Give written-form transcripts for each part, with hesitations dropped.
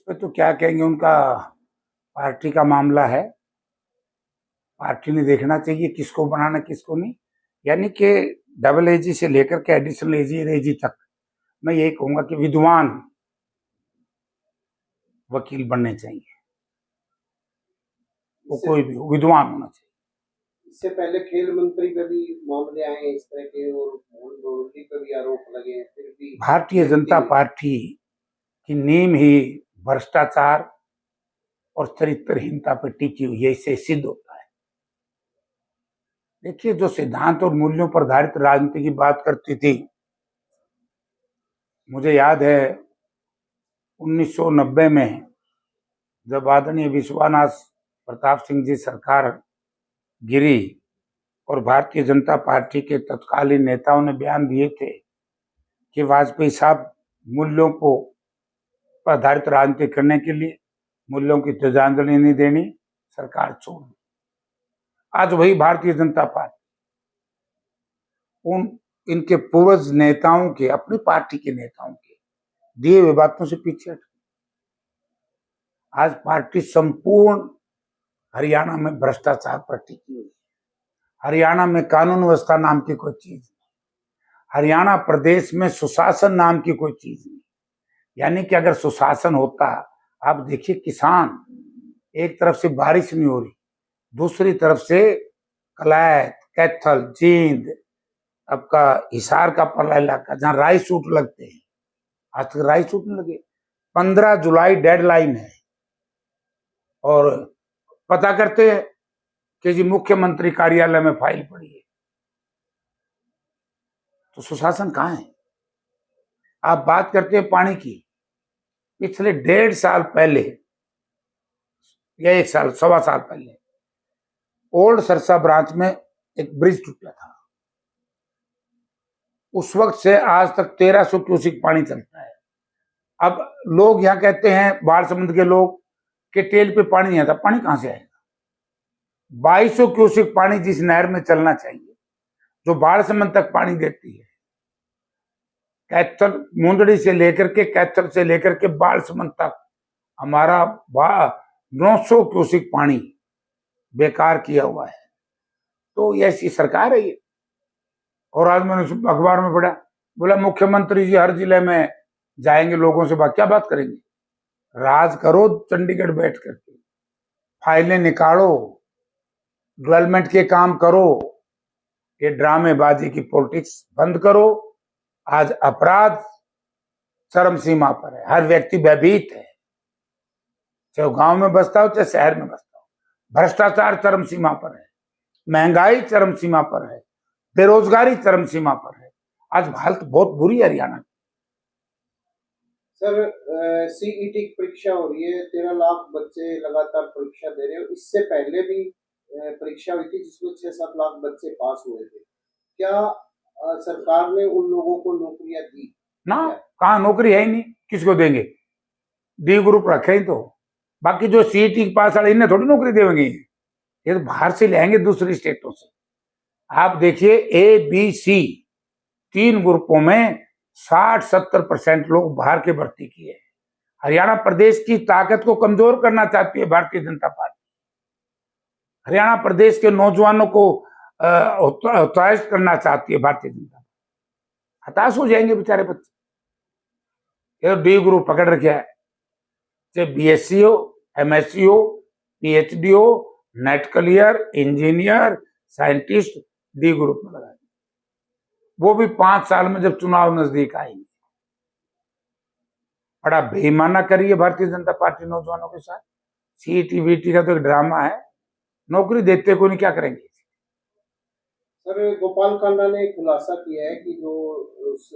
पे तो क्या कहेंगे, उनका पार्टी का मामला है। पार्टी ने देखना चाहिए किसको बनाना किसको नहीं। यानी कि डबल एजी से लेकर के एडिशनल एजी तक मैं यही कहूंगा कि विद्वान वकील बनने चाहिए। वो कोई भी हो, विद्वान होना चाहिए। इससे पहले खेल मंत्री पे भी मामले आए इस तरह के और मोदी पे भी आरोप लगे हैं, फिर भी भारतीय जनता पार्टी की नींव ही भ्रष्टाचार और चरित्रहीनता पर टिकी हुई है, इससे सिद्ध होता है। देखिए, जो सिद्धांत और मूल्यों पर आधारित राजनीति की बात करती थी, मुझे याद है 1990 में जब आदरणीय विश्वनाथ प्रताप सिंह जी सरकार गिरी और भारतीय जनता पार्टी के तत्कालीन नेताओं ने बयान दिए थे कि वाजपेयी साहब मूल्यों को आधारित राजनीति करने के लिए मूल्यों की तिलांजलि नहीं देनी, सरकार छोड़। आज वही भारतीय जनता पार्टी उन इनके पूर्वज नेताओं के, अपनी पार्टी के नेताओं के दिए हुए बातों से पीछे हट। आज पार्टी संपूर्ण हरियाणा में भ्रष्टाचार पर टिकी हुई है। हरियाणा में कानून व्यवस्था नाम की कोई चीज नहीं। हरियाणा प्रदेश में सुशासन नाम की कोई चीज नहीं। यानी कि अगर सुशासन होता, आप देखिए किसान, एक तरफ से बारिश नहीं हो रही, दूसरी तरफ से कलैत, कैथल, जींद, आपका हिसार का पल्ला इलाका जहां राइस सूट लगते हैं, आज तक राइस सूट नहीं लगे। 15 जुलाई डेडलाइन है और पता करते हैं कि जी मुख्यमंत्री कार्यालय में फाइल पड़ी है। तो सुशासन कहां है? आप बात करते हैं पानी की। पिछले 1.5 साल पहले या 1 साल, सवा साल पहले ओल्ड सरसा ब्रांच में एक ब्रिज टूटा था। उस वक्त से आज तक 1300 क्यूसिक पानी चलता है। अब लोग यहाँ कहते हैं, बाढ़ समुद्र के लोग, कि टेल पे पानी नहीं आता। पानी कहां से आएगा? 2200 क्यूसिक पानी जिस नहर में चलना चाहिए, जो बाढ़ समुद्र तक पानी देती है, कैथल मुंदड़ी से लेकर के, कैथल से लेकर के बाढ़ समुद्र तक हमारा 900 क्यूसिक पानी बेकार किया हुआ है। तो ये ऐसी सरकार है ये। और आज मैंने अखबार में पढ़ा, बोला मुख्यमंत्री जी हर जिले में जाएंगे, लोगों से क्या बात करेंगे? राज करो चंडीगढ़ बैठ करके, फाइलें निकालो, डेवलपमेंट के काम करो, ये ड्रामेबाजी की पॉलिटिक्स बंद करो। आज अपराध चरम सीमा पर है, हर व्यक्ति भयभीत है, चाहे गांव में बसता हो चाहे शहर में बसता हो। भ्रष्टाचार चरम सीमा पर है, महंगाई चरम सीमा पर है, बेरोजगारी चरम सीमा पर है। आज हालत बहुत बुरी है हरियाणा की। सर, सीईटी की परीक्षा हो रही है, 13 लाख बच्चे लगातार परीक्षा दे रहे हो। इससे पहले भी परीक्षा हुई थी जिसमें 6-7 लाख बच्चे पास हुए थे। क्या सरकार ने उन लोगों को नौकरियां दी? ना, कहाँ नौकरी है ही नहीं, किसको देंगे? डी ग्रुप रखे ही तो, बाकी जो सीईटी पास वाले इन्हें थोड़ी नौकरी देंगे, ये तो बाहर से लेंगे दूसरी स्टेटों से। आप देखिए, ए बी सी 3 ग्रुपों में 60-70% लोग बाहर के भर्ती किए। हरियाणा प्रदेश की ताकत को कमजोर करना चाहती है भारतीय जनता पार्टी। हरियाणा प्रदेश के नौजवानों को हताश करना चाहती है भारतीय जनता पार्टी। हताश हो जाएंगे बेचारे बच्चे। ये डी ग्रुप पकड़ रखे है, चाहे बीएससी हो, एमएससी हो, पीएचडी हो, net clear, engineer, scientist, D group में लगा। वो भी 5 साल में जब चुनाव नजदीक आएंगे। बड़ा बेईमाना करिए भारतीय जनता पार्टी नौजवानों के साथ। सीईटी वीटी का तो एक ड्रामा है, नौकरी देते को नहीं, क्या करेंगे? सर, गोपाल कांडा ने खुलासा किया है कि जो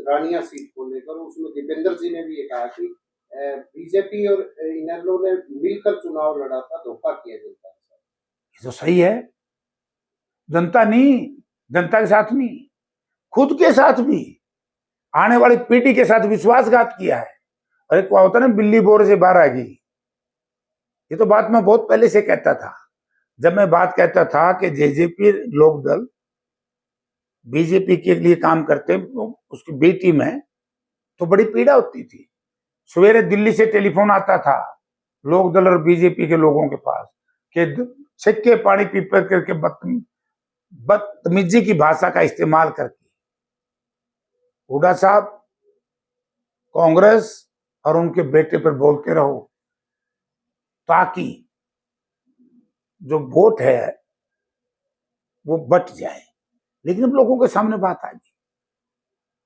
रानिया सीट को लेकर, उसमें दीपेंद्र जी ने भी ये कहा कि बीजेपी और इनेलो ने मिलकर चुनाव लड़ा था, धोखा किया जनता के साथ। ये तो सही है। जनता नहीं, जनता के साथ नहीं, खुद के साथ भी, आने वाली पीढ़ी के साथ विश्वासघात किया है। अरे क्या होता ना, बिल्ली बोर से बाहर आ गई। ये तो बात मैं बहुत पहले से कहता था। जब मैं बात कहता था कि जेजेपी लोक दल बीजेपी के लिए काम करते, उसकी बी टीम है, तो बड़ी पीड़ा होती थी। सवेरे दिल्ली से टेलीफोन आता था लोक दल और बीजेपी के लोगों के पास कि छिक्के पानी पी पी करके बदतमीजी की भाषा का इस्तेमाल करके हुड्डा साहब कांग्रेस और उनके बेटे पर बोलते रहो, ताकि जो वोट है वो बट जाए। लेकिन अब लोगों के सामने बात आ गई,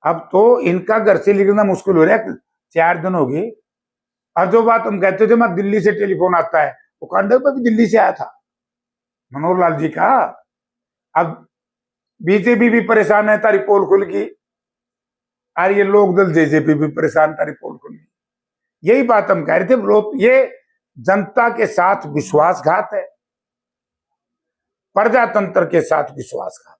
अब तो इनका घर से निकलना मुश्किल हो रहा है। 4 दिन हो गए, और जो बात हम कहते थे, मैं दिल्ली से टेलीफोन आता है, वो कांडे पर भी दिल्ली से आया था मनोहर लाल जी का। अब बीजेपी भी परेशान है, तारी पोल खुल गई, और ये लोक दल जेजेपी भी परेशान, तारी पोल खुल गई। यही बात हम कह रहे थे, ये जनता के साथ विश्वासघात है, प्रजातंत्र के साथ विश्वासघात।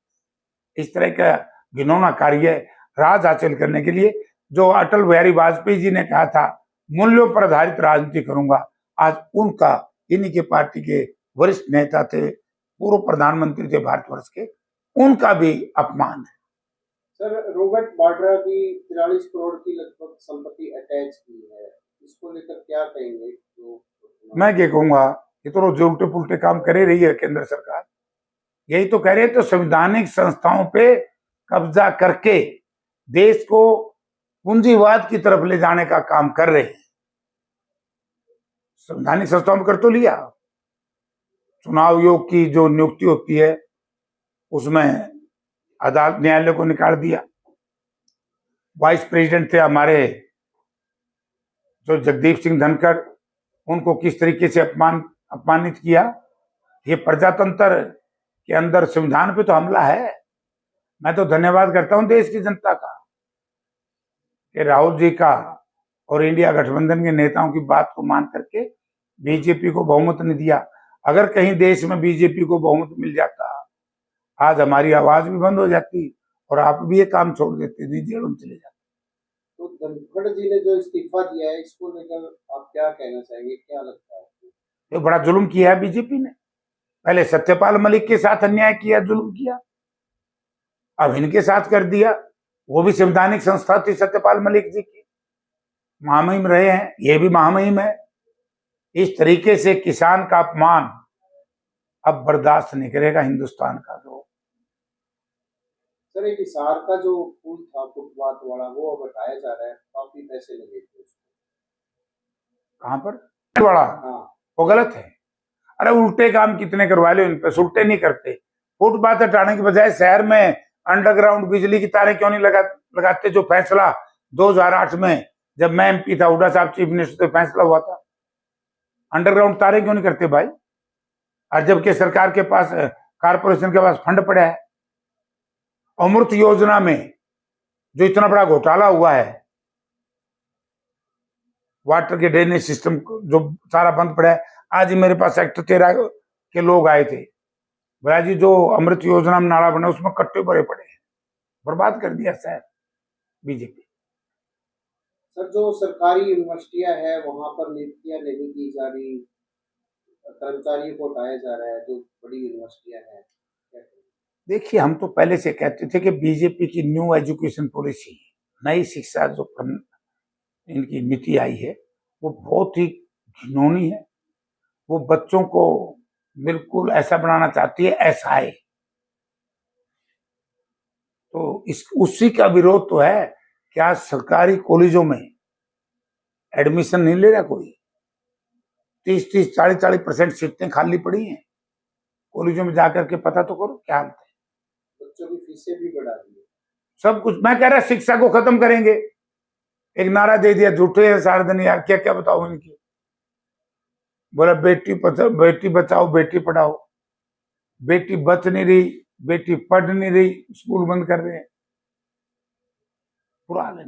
इस तरह का घिनौना कार्य राज हासिल करने के लिए, जो अटल बिहारी वाजपेयी जी ने कहा था मूल्यों पर आधारित राजनीति करूंगा, आज उनका, इन्हीं के पार्टी के वरिष्ठ नेता थे, पूर्व प्रधानमंत्री थे भारतवर्ष के, उनका भी अपमान है। सर, रॉबर्ट वाड्रा की 43 करोड़ की लगभग संपत्ति अटैच की है, इसको लेकर क्या कहेंगे? मैं क्या कहूंगा, ये तो रोज उल्टे पुल्टे काम करे रही है केंद्र सरकार। यही तो कह रहे हैं, तो संवैधानिक संस्थाओं पे कब्जा करके देश को पूंजीवाद की तरफ ले जाने का काम कर रहे हैं। संवैधानिक संस्थाओं में कर तो लिया, चुनाव आयोग की जो नियुक्ति होती है उसमें अदालत, न्यायालय को निकाल दिया। वाइस प्रेसिडेंट थे हमारे जो जगदीप सिंह धनखड़, उनको किस तरीके से अपमानित किया। ये प्रजातंत्र के अंदर संविधान पे तो हमला है। मैं तो धन्यवाद करता हूं देश की जनता का कि राहुल जी का और इंडिया गठबंधन के नेताओं की बात को मान करके बीजेपी को बहुमत नहीं दिया। अगर कहीं देश में बीजेपी को बहुमत मिल जाता, आज हमारी आवाज भी बंद हो जाती और आप भी ये काम छोड़ देते, जेल में चले जाते। तो धनखड़ जी ने जो इस्तीफा दिया है, इसको लेकर आप क्या कहना चाहेंगे, क्या लगता है? ये बड़ा जुल्म किया है बीजेपी ने। पहले सत्यपाल मलिक के साथ अन्याय किया, जुल्म किया, अब इनके साथ कर दिया। वो भी संवैधानिक संस्था थी सत्यपाल मलिक जी की, महामहिम रहे हैं, ये भी महामहिम है। इस तरीके से किसान का अपमान अब बर्दाश्त नहीं करेगा हिंदुस्तान का लोग। सर, एक हिसार का जो पुल था फुटपाथ वाला, वो अब हटाया जा रहा है, काफी पैसे लगे थे उसको। कहां पर वाला? हाँ, वो गलत है। अरे उल्टे काम कितने करवा लो इन पे, उल्टे नहीं करते। फुटपाथ हटाने के बजाय शहर में अंडरग्राउंड बिजली की तारें क्यों नहीं लगाते, जो फैसला 2008 में जब मैं एमपी था, हुड्डा साहब चीफ मिनिस्टर, तो फैसला हुआ था। अंडरग्राउंड तारें क्यों नहीं करते भाई? और जबकि सरकार के पास, कारपोरेशन के पास फंड पड़ा है। अमृत योजना में जो इतना बड़ा घोटाला हुआ है, वाटर के ड्रेनेज सिस्टम जो सारा बंद पड़ा है। आज ही मेरे पास सेक्टर 13 के लोग आए थे, बोला जी जो अमृत योजना में नाला बना उसमें कट्टे भरे पड़े हैं, बर्बाद कर दिया शहर बीजेपी। सर, जो सरकारी यूनिवर्सिटियां हैं वहां पर नियुक्तियां नहीं की जा रही, कर्मचारियों को हटाया जा रहा है, जो बड़ी यूनिवर्सिटियां हैं। देखिए, हम तो पहले से कहते थे कि बीजेपी की न्यू एजुकेशन पॉलिसी, नई शिक्षा जो इनकी नीति आई है, वो बहुत ही घिनौनी है। वो बच्चों को बिल्कुल ऐसा बनाना चाहती है एसआई। तो उसी का विरोध तो है कि आज सरकारी कॉलेजों में एडमिशन नहीं ले रहा कोई। 30-30, 40-40% सीटें खाली पड़ी हैं। कॉलेजों में जाकर के पता तो करो क्या हालत है। बच्चों की फीसें भी बढ़ा दी, सब कुछ। मैं कह रहा शिक्षा को खत्म करेंगे, एक नारा दे दिया, झूठे है सारा दिन यार, क्या क्या बताओ इनकी। बोला बेटी बचाओ बेटी पढ़ाओ, बेटी बच नहीं रही, बेटी पढ़ नहीं रही, स्कूल बंद कर रहे हैं, बुरा हाल है।